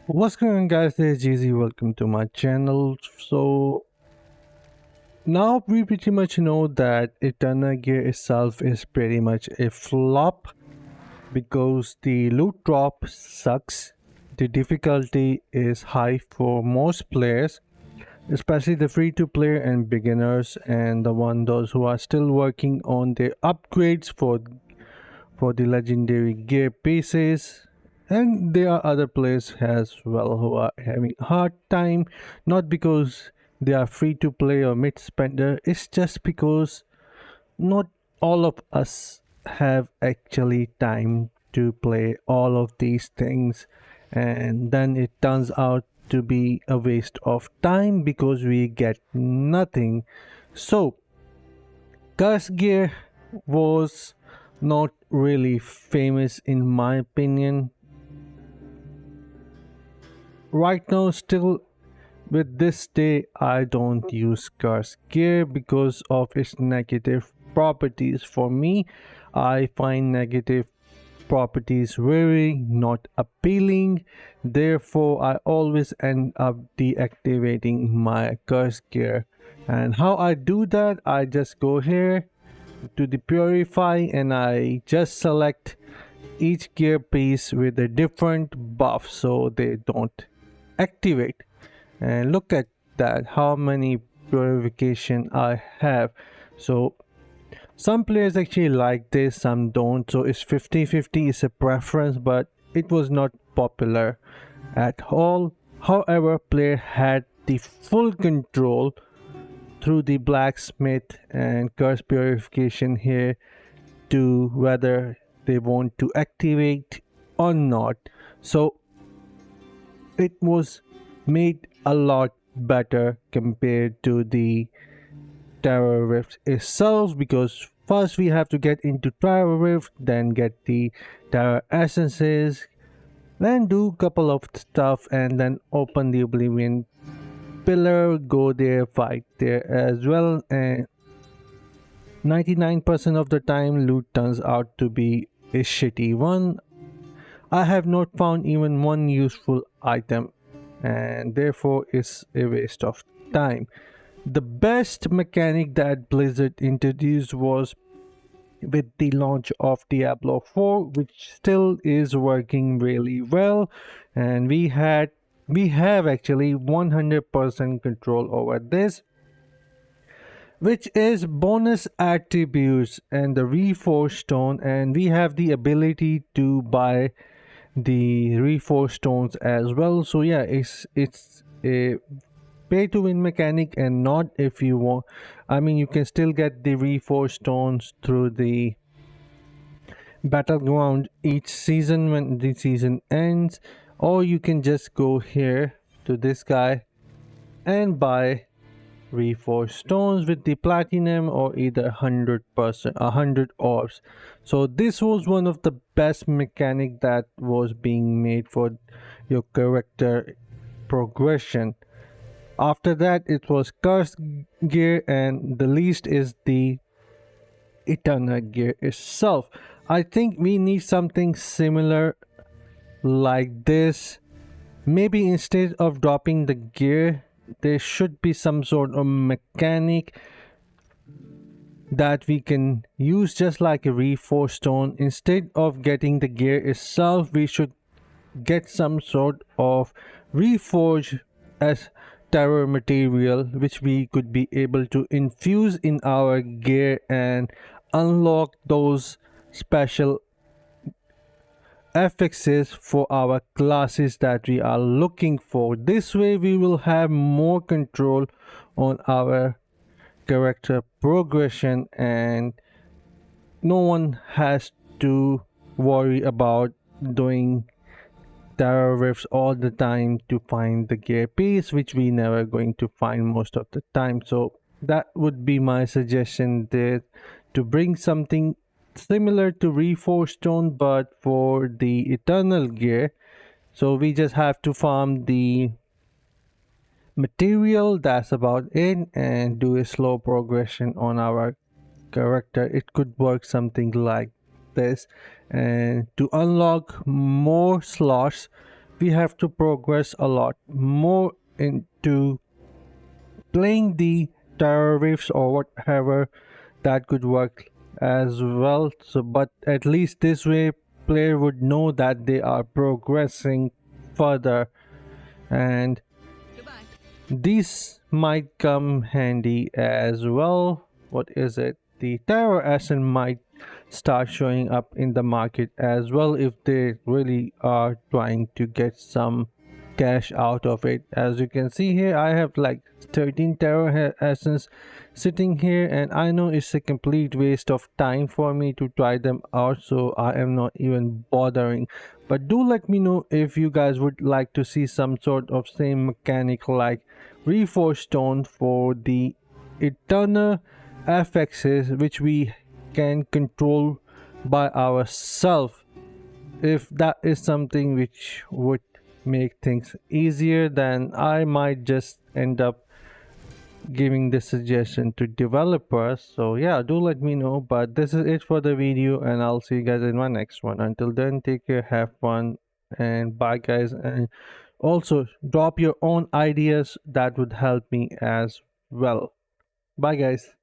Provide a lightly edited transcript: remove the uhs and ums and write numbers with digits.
What's going on, guys? This is GZ. Welcome to my channel. So now we pretty much know that Eternal Gear itself is pretty much a flop because the loot drop sucks. The difficulty is high for most players, especially the free-to-play and beginners, and those who are still working on their upgrades for the legendary gear pieces. And there are other players as well who are having a hard time, not because they are free to play or mid spender, it's just because not all of us have actually time to play all of these things, and then it turns out to be a waste of time because we get nothing. So Curse Gear was not really famous in my opinion. Right now, still with this day, I don't use Curse Gear because of its negative properties. For me, I find negative properties very not appealing. Therefore, I always end up deactivating my Curse Gear. And how I do that, I just go here to the purify and I just select each gear piece with a different buff so they don't activate. And look at that, how many purification I have. So some players actually like this, some don't, so it's 50-50 is a preference, but it was not popular at all. However, player had the full control through the blacksmith and curse purification here to whether they want to activate or not. So it was made a lot better compared to the Terror Rift itself, because first we have to get into Terror Rift, then get the Terror Essences, then do couple of stuff and then open the Oblivion Pillar, go there, fight there as well, and 99% of the time loot turns out to be a shitty one. I have not found even one useful item, and therefore it's a waste of time. The best mechanic that Blizzard introduced was with the launch of Diablo 4, which still is working really well, and we have actually 100% control over this, which is bonus attributes and the reforged stone, and we have the ability to buy the reforged stones as well. So yeah, it's a pay to win mechanic, and not if you want, I mean, you can still get the reforged stones through the battleground each season when the season ends, or you can just go here to this guy and buy reforged stones with the platinum or either 100 orbs. So this was one of the best mechanic that was being made for your character progression. After that, it was Curse Gear, and the least is the Eternal Gear itself. I think we need something similar like this. Maybe instead of dropping the gear, there should be some sort of mechanic that we can use just like a reforged stone. Instead of getting the gear itself, we should get some sort of reforge as terror material, which we could be able to infuse in our gear and unlock those special affixes for our classes that we are looking for. This way we will have more control on our character progression, and no one has to worry about doing tarot rifts all the time to find the gear piece, which we never going to find most of the time. So that would be my suggestion there, to bring something similar to reforged stone but for the eternal gear. So we just have to farm the material, that's about it, and do a slow progression on our character. It could work something like this, and to unlock more slots we have to progress a lot more into playing the terror waves or whatever that could work as well. So but at least this way player would know that they are progressing further, and these might come handy as well. What is it? The terror asset might start showing up in the market as well if they really are trying to get some cash out of it. As you can see here, I have like 13 terror essence sitting here, and I know it's a complete waste of time for me to try them out, so I am not even bothering. But do let me know if you guys would like to see some sort of same mechanic like reforged stone for the eternal affixes, which we can control by ourselves. If that is something which would make things easier, then I might just end up giving this suggestion to developers. So yeah, do let me know. But this is it for the video, and I'll see you guys in my next one. Until then, take care, have fun, and bye guys. And also drop your own ideas, that would help me as well. Bye guys.